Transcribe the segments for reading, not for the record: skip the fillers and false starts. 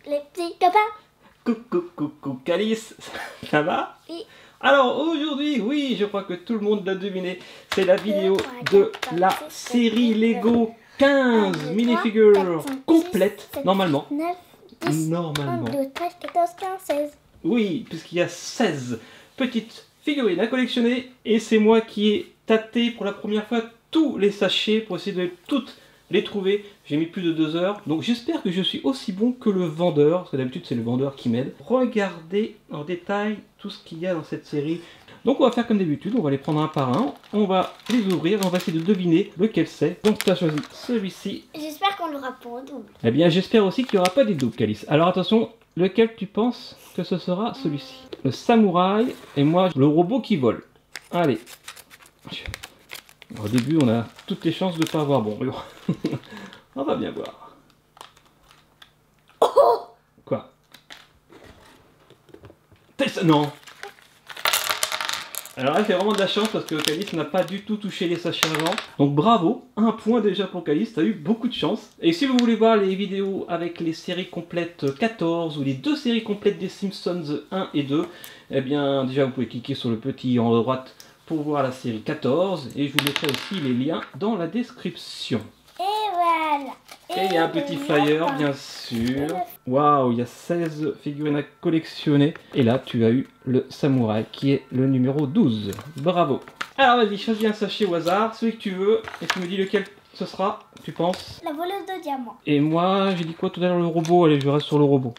les petits copains. Coucou, coucou, Calice, ça va? Oui. Alors aujourd'hui, oui, je crois que tout le monde l'a deviné, c'est la vidéo de la série Lego 15 minifigures complètes, normalement. 9, 10, Normalement. 1, 2, 13, 14, 15, 16. Oui, puisqu'il y a 16 petites figurines à collectionner et c'est moi qui ai tâté pour la première fois tous les sachets pour essayer de toutes les trouver. J'ai mis plus de 2 heures, donc j'espère que je suis aussi bon que le vendeur, parce que d'habitude c'est le vendeur qui m'aide. Regardez en détail tout ce qu'il y a dans cette série. Donc on va faire comme d'habitude, on va les prendre un par un, on va les ouvrir, on va essayer de deviner lequel c'est. Donc tu as choisi celui-ci. J'espère qu'on l'aura pas en double. Eh bien j'espère aussi qu'il n'y aura pas des doubles, Calice. Alors attention, lequel tu penses que ce sera celui-ci? Le samouraï et moi le robot qui vole. Allez. Au début on a toutes les chances de ne pas avoir bon, mais bon. On va bien voir. Oh! Quoi? Non. Alors là, c'est vraiment de la chance parce que Calice n'a pas du tout touché les sachets avant. Donc bravo, un point déjà pour Calice, t'as eu beaucoup de chance. Et si vous voulez voir les vidéos avec les séries complètes 14 ou les 2 séries complètes des Simpsons 1 et 2, eh bien déjà vous pouvez cliquer sur le petit en haut à droite pour voir la série 14. Et je vous mettrai aussi les liens dans la description. Et voilà. Et il y a un petit flyer, bien sûr. Waouh, il y a 16 figurines à collectionner. Et là, tu as eu le samouraï qui est le numéro 12. Bravo. Alors vas-y, choisis un sachet au hasard, celui que tu veux. Et tu me dis lequel ce sera, tu penses? La voleuse de diamants. Et moi, j'ai dit quoi tout à l'heure, le robot? Allez, je reste sur le robot.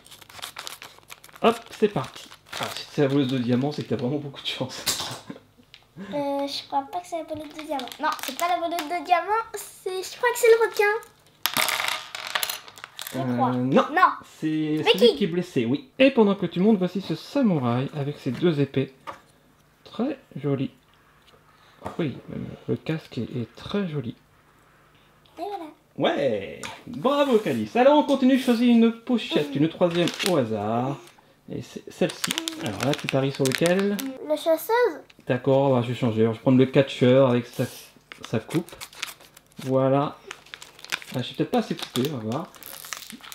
Hop, c'est parti. Ah, si c'est la voleuse de diamants, c'est que t'as vraiment beaucoup de chance. Je crois pas que c'est la voleuse de diamants. Non, c'est pas la voleuse de diamants. Je crois que c'est le requin. Je crois. Non, Non. c'est Mais celui qui qui est blessé, oui. Et pendant que tu montes, voici ce samouraï avec ses 2 épées. Très joli. Oui, même le casque est très joli. Et voilà. Ouais, bravo Calice. Alors on continue, choisis une pochette, une 3e au hasard. Et c'est celle-ci. Alors là, tu paries sur lequel? La chasseuse. D'accord, bah, je vais changer. Je vais prendre le catcheur avec sa coupe. Voilà. Ah, je suis peut-être pas assez coupé, on va voir.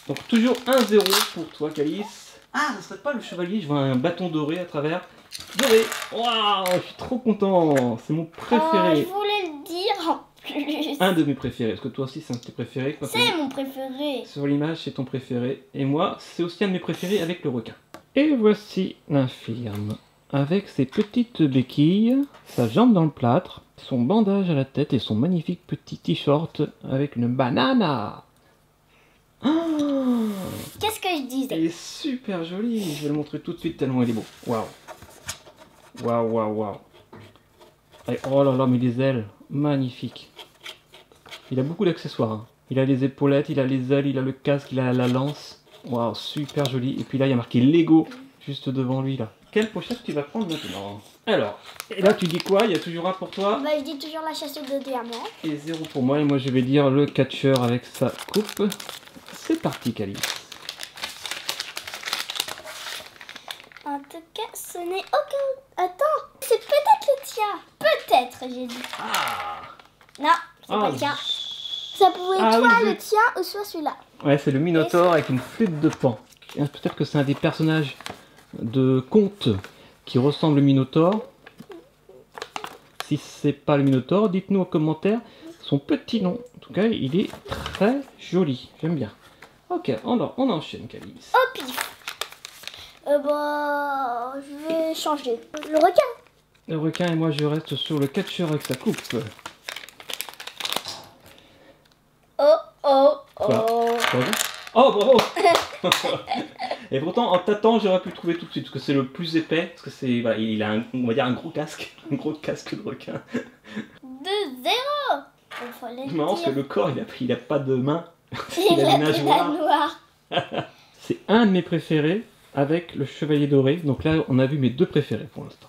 Donc toujours 1-0 pour toi, Calice. Ah, ce serait pas le chevalier, je vois un bâton doré à travers. Doré. Waouh, je suis trop content. C'est mon préféré. Je voulais le dire en plus. Un de mes préférés. Est-ce que toi aussi c'est un de tes préférés? C'est mon préféré. Sur l'image, c'est ton préféré. Et moi, c'est aussi un de mes préférés avec le requin. Et voici l'infirme. Avec ses petites béquilles, sa jambe dans le plâtre, son bandage à la tête et son magnifique petit t-shirt avec une banana. Oh, Qu'est-ce que je disais? il est super joli. Je vais le montrer tout de suite tellement il est beau. Waouh. Waouh, waouh, waouh. Oh là là, mais les ailes, magnifique. Il a beaucoup d'accessoires. Hein. Il a les épaulettes, il a les ailes, il a le casque, il a la lance. Waouh, super joli. Et puis là, il y a marqué Lego juste devant lui là. Quelle pochette tu vas prendre maintenant? Alors, et là tu dis quoi? Il y a toujours un pour toi. Bah, je dis toujours la chasseuse de diamants. Et 0 pour moi. Et moi je vais dire le catcheur avec sa coupe. C'est parti, Calice. En tout cas, ce n'est aucun... Attends, c'est peut-être le tien. Peut-être, j'ai dit. Ah, Non, c'est pas le tien. Ça pouvait être soit oui, le tien ou soit celui-là. ouais, c'est le Minotaure avec une flûte de Pan. Peut-être que c'est un des personnages de contes qui ressemble au Minotaure. Si c'est pas le Minotaure, dites-nous en commentaire son petit nom. En tout cas, il est très joli. J'aime bien. Ok, on enchaîne, Calice. Oh, pif. Bah, je vais changer. Le requin. Le requin et moi, je reste sur le catcheur avec sa coupe. Oh, oh, Quoi? oh. Oh, bravo. Et pourtant, en tâtant, j'aurais pu le trouver tout de suite, parce que c'est le plus épais, parce que c'est, voilà, il a, on va dire, un gros casque, un gros casque de requin. 2-0. C'est marrant, parce que le corps, il a pas de main, Il il a a des des nageoires. noires. C'est un de mes préférés, avec le chevalier doré, donc là, on a vu mes 2 préférés pour l'instant.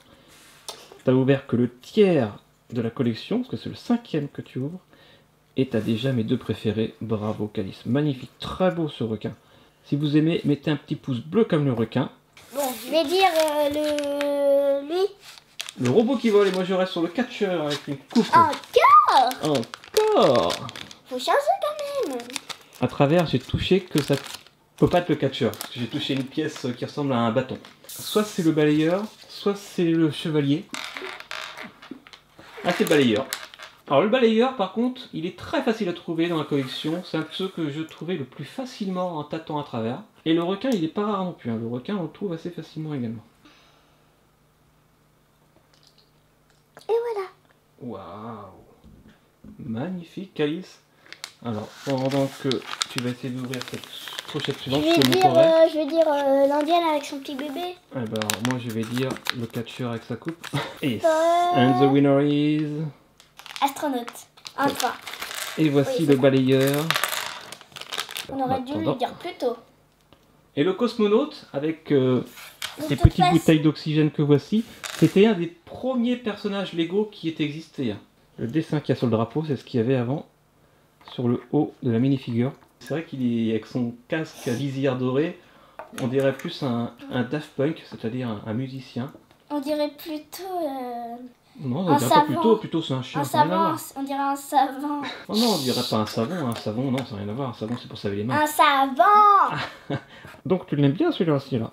T'as ouvert que le tiers de la collection, parce que c'est le 5e que tu ouvres, et t'as déjà mes 2 préférés. Bravo, Calice, magnifique, très beau ce requin. Si vous aimez, mettez un petit pouce bleu comme le requin. Bon, je vais dire lui. Le robot qui vole et moi je reste sur le catcheur avec une coupe. Encore. Encore. Faut changer quand même. À travers, j'ai touché que sa Faut pas être le catcheur, parce que j'ai touché une pièce qui ressemble à un bâton. Soit c'est le balayeur, soit c'est le chevalier. Ah, c'est le balayeur. Alors le balayeur, par contre, il est très facile à trouver dans la collection. C'est un de ceux que je trouvais le plus facilement en tâtant à travers. Et le requin, il est pas rare non plus. Hein. Le requin, on le trouve assez facilement également. Et voilà. Waouh! Magnifique, Alice. Alors, pendant que tu vas essayer d'ouvrir cette pochette suivante, Je vais dire l'indienne avec son petit bébé. Eh ben, alors, moi, je vais dire le catcheur avec sa coupe. Yes. And the winner is... Astronaute. Un point. Et voici Oui, le balayeur. On aurait dû le dire plus tôt. Et le cosmonaute, avec ces toute petites bouteilles d'oxygène que voici, c'était un des premiers personnages Lego qui ait existé. Le dessin qu'il y a sur le drapeau, c'est ce qu'il y avait avant, sur le haut de la minifigure. C'est vrai qu'il est avec son casque à visière dorée, on dirait plus un Daft Punk, c'est-à-dire un musicien. On dirait plutôt... Non, on dirait pas plutôt c'est un chien. Un savant, on dirait un savant. Oh non, on dirait pas un savon non, ça n'a rien à voir, un savon c'est pour se laver les mains. Un savant. Donc tu l'aimes bien celui-là aussi là.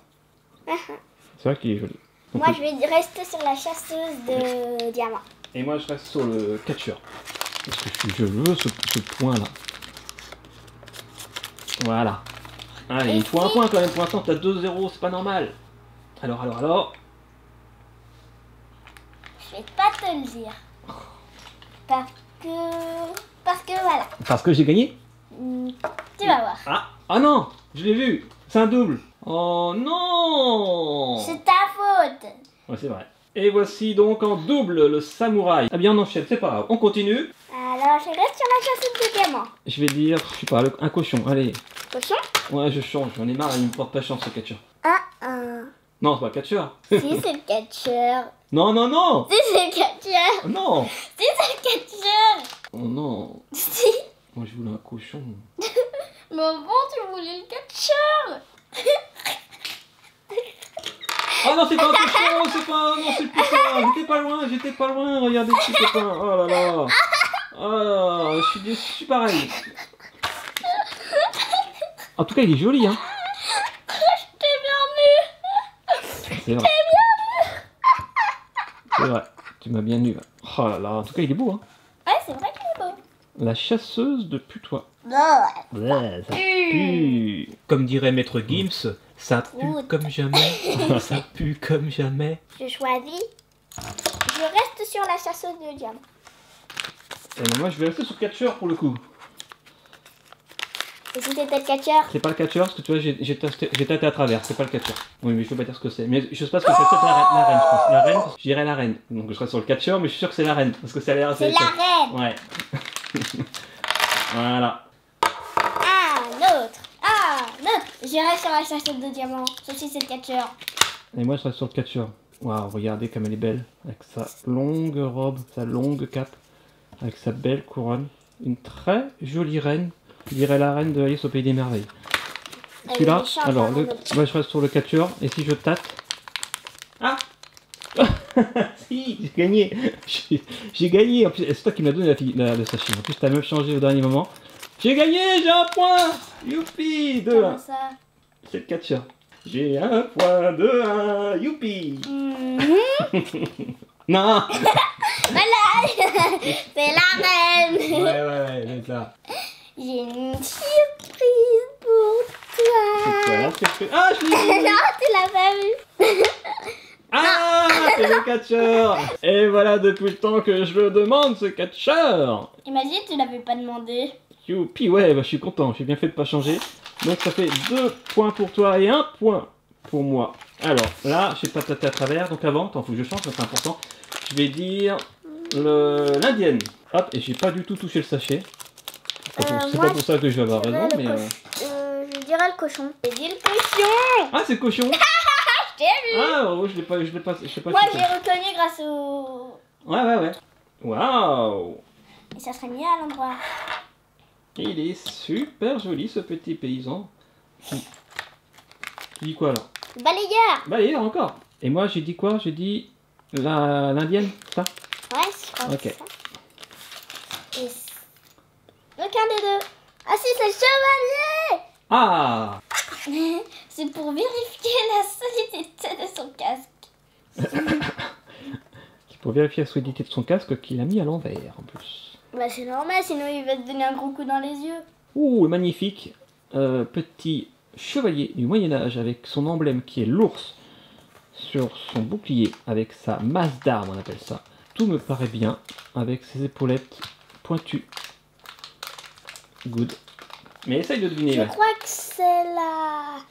C'est vrai qu'il est joli. Donc, moi je vais rester sur la chasseuse de diamants. Et moi je reste sur le catcheur. Parce que je veux ce point là. Voilà. Allez, il faut un point quand même, pour l'instant t'as 2-0, c'est pas normal. Alors. Je vais pas te le dire. Parce que voilà. Parce que j'ai gagné? Tu vas voir. Ah non, je l'ai vu, c'est un double. Oh non! C'est ta faute. Ouais, c'est vrai. Et voici donc en double le samouraï. Ah bien on enchaîne, c'est pas grave, on continue. Alors je reste sur la chasseuse de diamants. Je vais dire, je sais pas, un cochon, allez. Cochon? Ouais, je change, j'en ai marre, il me porte pas chance ce catcheur. Non, c'est pas le catcheur. Si, c'est le catcheur. Non. Si, c'est le catcheur. Non. Si, c'est le catcheur. Oh non. Si. Moi je voulais un cochon. Mais bon, tu voulais le catcheur. Oh non, c'est pas un cochon, c'est pas... Non, c'est le putain. J'étais pas loin, regardez ce petit copain. Oh là là. Oh, je suis déçu pareil. En tout cas, il est joli, hein. Je t'ai bien vu. C'est vrai. C'est vrai, tu m'as bien eu. Oh là là, en tout cas, il est beau, hein. Ouais, c'est vrai qu'il est beau. La chasseuse de putois. Ouais, Ça pue. Comme dirait Maître Gims, ça pue comme jamais. Ça pue comme jamais. Je choisis. Je reste sur la chasseuse de diamants. Moi, je vais rester sur le catcheur pour le coup. Et si c'était le catcheur? C'est pas le catcheur, parce que tu vois, j'ai tâté à travers, c'est pas le catcheur. Oui, mais je peux pas dire ce que c'est. Mais je sais pas ce que c'est, peut-être la reine, je pense. La reine, je dirais la reine. Donc je serai sur le catcheur, mais je suis sûr que c'est la reine, parce que ça a l'air assez... C'est la reine. Ouais. Voilà. Un autre. J'irai sur la chasseuse de diamants. Ceci, c'est le catcheur. Et moi, je serai sur le catcheur. Waouh, regardez comme elle est belle. Avec sa longue robe, sa longue cape, avec sa belle couronne. Une très jolie reine. Je dirais la reine de Alice au Pays des Merveilles. Celui-là, alors, moi je reste sur le catcheur, et si je tâte... Ah. Si, j'ai gagné. J'ai gagné. En plus, c'est toi qui m'as donné le sachet. En plus, t'as même changé au dernier moment. J'ai gagné, j'ai un point. Youpi, 2-1. Comment ça? C'est le catcheur. J'ai un point, 2-1, youpi. Non. Voilà. C'est la reine. Ouais, c'est ça. J'ai une surprise pour toi. C'est quoi la surprise? Ah, je l'ai vu. Non, tu l'as pas vu. Ah, c'est le catcheur. Et voilà depuis le temps que je le demande, ce catcheur. Imagine, tu l'avais pas demandé. Youpi, ouais, bah, je suis content, j'ai bien fait de pas changer. Donc ça fait 2 points pour toi et 1 point pour moi. Alors là, je sais pas tâter à travers, donc avant, attends, faut que je change, c'est important. Je vais dire l'indienne. Hop, et j'ai pas du tout touché le sachet. C'est pas pour ça que je vais avoir raison, mais... Je dirais le cochon. J'ai dit le cochon. Ah, c'est le cochon. Je t'ai vu. Ah, oh, je l'ai pas. Moi, j'ai reconnu grâce au... Ouais. Waouh. Et ça serait mieux à l'endroit. Il est super joli, ce petit paysan. Tu dis quoi, alors? Balayeur. Balayeur, encore. Et moi, j'ai dit quoi? J'ai dit l'indienne, ça? Ouais, je crois que Ok. c'est ça. Et aucun des deux. Ah si, c'est le chevalier. Ah! C'est pour vérifier la solidité de son casque. C'est pour vérifier la solidité de son casque qu'il a mis à l'envers en plus. Bah c'est normal, sinon il va te donner un gros coup dans les yeux. Ouh, le magnifique petit chevalier du Moyen-Âge avec son emblème qui est l'ours sur son bouclier avec sa masse d'armes, on appelle ça. Tout me paraît bien avec ses épaulettes pointues. Good. Mais essaye de deviner. Je là. crois que c'est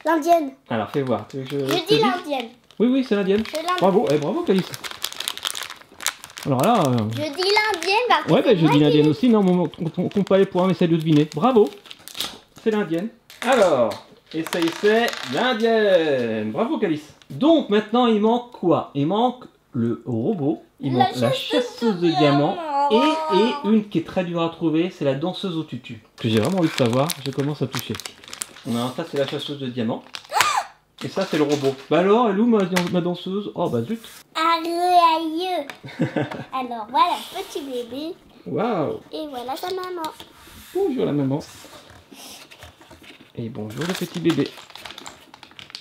l'indienne. Alors fais voir. Tu veux que Je te dis dise l'indienne. Oui, c'est l'indienne. C'est l'indienne. Bravo, bravo Calice. Alors là... Je dis l'indienne parce que ouais, c'est je moi dis qui l'indienne l'ai- aussi. Non, on compte pas les points, mais essaye de deviner. Bravo. C'est l'indienne. Alors, essaye, c'est l'indienne. Bravo Calice. Donc maintenant, il manque quoi? Il manque le robot. Il manque la chasseuse de diamants. Et une qui est très dure à trouver, c'est la danseuse au tutu. Que j'ai vraiment envie de savoir, je commence à toucher. Non, ça c'est la chasseuse de diamants. Et ça c'est le robot. Bah alors, elle est où ma danseuse? Oh bah zut. Aïe. Alors voilà, petit bébé. Waouh. Et voilà sa maman. Bonjour la maman. Et bonjour le petit bébé.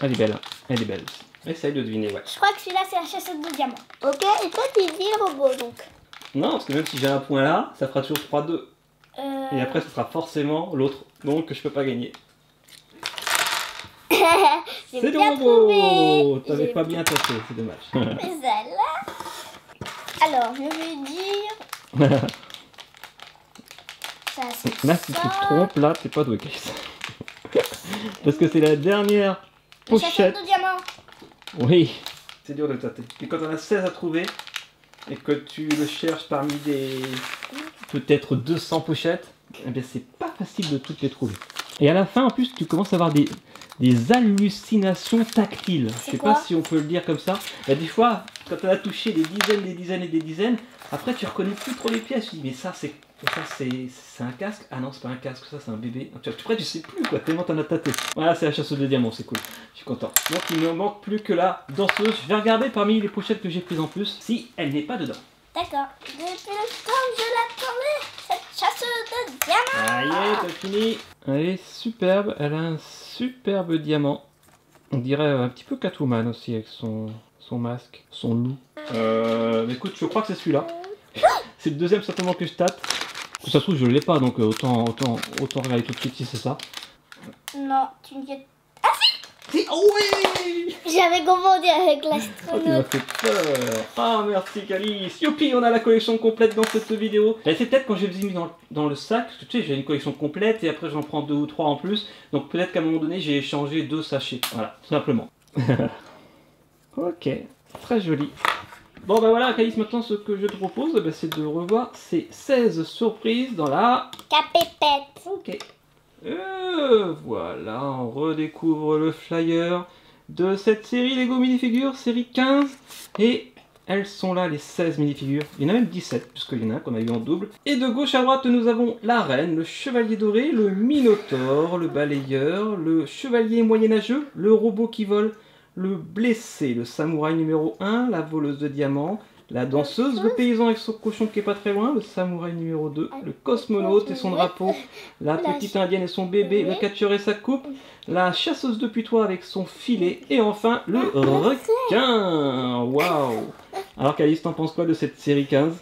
Elle est belle, hein. Elle est belle. Essaye de deviner, ouais. Je crois que celui-là c'est la chasseuse de diamants. Ok, et toi tu dis le robot donc. Non, parce que même si j'ai un point là, ça fera toujours 3-2. Et après, ce sera forcément l'autre. Donc je peux pas gagner. J'ai C'est le bien robot. trouvé. T'avais J'ai pas bien tapé, c'est dommage. Mais celle-là. Alors, je vais dire. Ça, c'est Là, si ça. tu te trompes, là, t'es pas doué, Calice. Parce que c'est la dernière Le chasseur pochette. de diamants. Oui. C'est dur de tâter. Et quand on a 16 à trouver, et que tu le cherches parmi des peut-être 200 pochettes, eh bien c'est pas facile de toutes les trouver. Et à la fin, en plus, tu commences à avoir des hallucinations tactiles. Je sais pas quoi si on peut le dire comme ça. Bah, des fois, quand on a touché des dizaines, après tu reconnais plus trop les pièces. Tu dis, mais ça c'est un casque? Ah non, c'est pas un casque, ça c'est un bébé. Après tu sais plus quoi, tellement t'en as tâté. Voilà, c'est la chasseuse de diamants, c'est cool. Je suis content. Donc il ne manque plus que la danseuse. Je vais regarder parmi les pochettes que j'ai prises en plus si elle n'est pas dedans. D'accord. Depuis le temps que je l'attendais, cette chasseuse de diamants. Ah y est, t'as fini. Elle est superbe, elle a un superbe diamant. On dirait un petit peu Catwoman aussi avec son masque, son loup. Mais écoute, je crois que c'est celui-là. C'est le deuxième certainement que je tâte. Ça se trouve, je l'ai pas, donc autant regarder tout de suite si c'est ça. Non, tu me dis. Si, oh oui. J'avais confondu avec Oh, tu m'as l'astronaute. fait peur. Ah, merci Calice. Youpi, on a la collection complète dans cette vidéo. C'est peut-être quand je les ai mis dans le sac, parce que tu sais, j'ai une collection complète et après j'en prends 2 ou 3 en plus. Donc peut-être qu'à un moment donné, j'ai échangé 2 sachets. Voilà, tout simplement. Ok, très joli. Bon bah voilà Calice, maintenant ce que je te propose, bah, c'est de revoir ces 16 surprises dans la... Capépette. Ok. Voilà, on redécouvre le flyer de cette série Lego Minifigures, série 15. Et elles sont là, les 16 minifigures. Il y en a même 17, puisqu'il y en a un qu'on a eu en double. Et de gauche à droite, nous avons la reine, le chevalier doré, le minotaure, le balayeur, le chevalier moyenâgeux, le robot qui vole, le blessé, le samouraï numéro 1, la voleuse de diamants, la danseuse, le paysan avec son cochon qui est pas très loin, le samouraï numéro 2, le cosmonaute et son drapeau, la petite indienne et son bébé, le catcheur et sa coupe, la chasseuse de putois avec son filet, et enfin le requin. Waouh. Alors Calice, t'en penses quoi de cette série 15?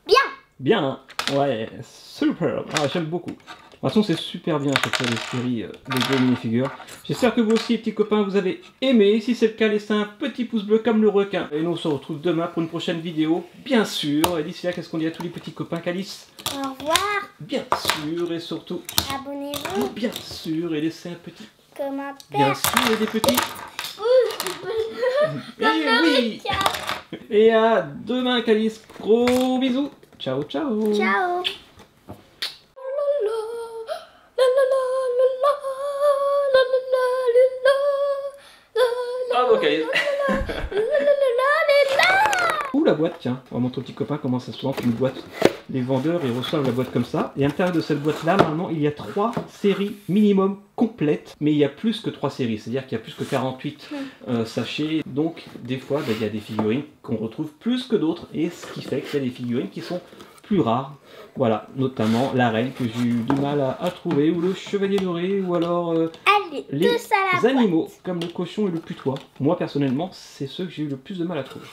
Bien. Bien, hein. Ouais, super. Ah, j'aime beaucoup. De toute façon, c'est super bien cette série Lego Minifigures. J'espère que vous aussi, petits copains, vous avez aimé. Si c'est le cas, laissez un petit pouce bleu comme le requin. Et nous, on se retrouve demain pour une prochaine vidéo, bien sûr. Et d'ici là, qu'est-ce qu'on dit à tous les petits copains, Calice? Au revoir. Bien sûr, et surtout, Abonnez-vous. bien sûr, et laissez un petit... Commentaire. Bien sûr, et des petits... Et oui. Et à demain, Calice. Gros bisous. Ciao, ciao. Ciao. Bravo, Calice. Ouh, la boîte, tiens. On va montrer aux petits copains comment ça se lance une boîte. Les vendeurs, ils reçoivent la boîte comme ça. Et à l'intérieur de cette boîte-là, normalement, il y a 3 séries minimum complètes. Mais il y a plus que 3 séries. C'est-à-dire qu'il y a plus que 48 sachets. Donc, des fois, il y a des figurines qu'on retrouve plus que d'autres. Et ce qui fait qu'il y a des figurines qui sont plus rares. Voilà, notamment la reine que j'ai eu du mal à trouver, ou le chevalier doré, ou alors Allez, les tous à la boîte. animaux comme le cochon et le putois. Moi personnellement, c'est ceux que j'ai eu le plus de mal à trouver.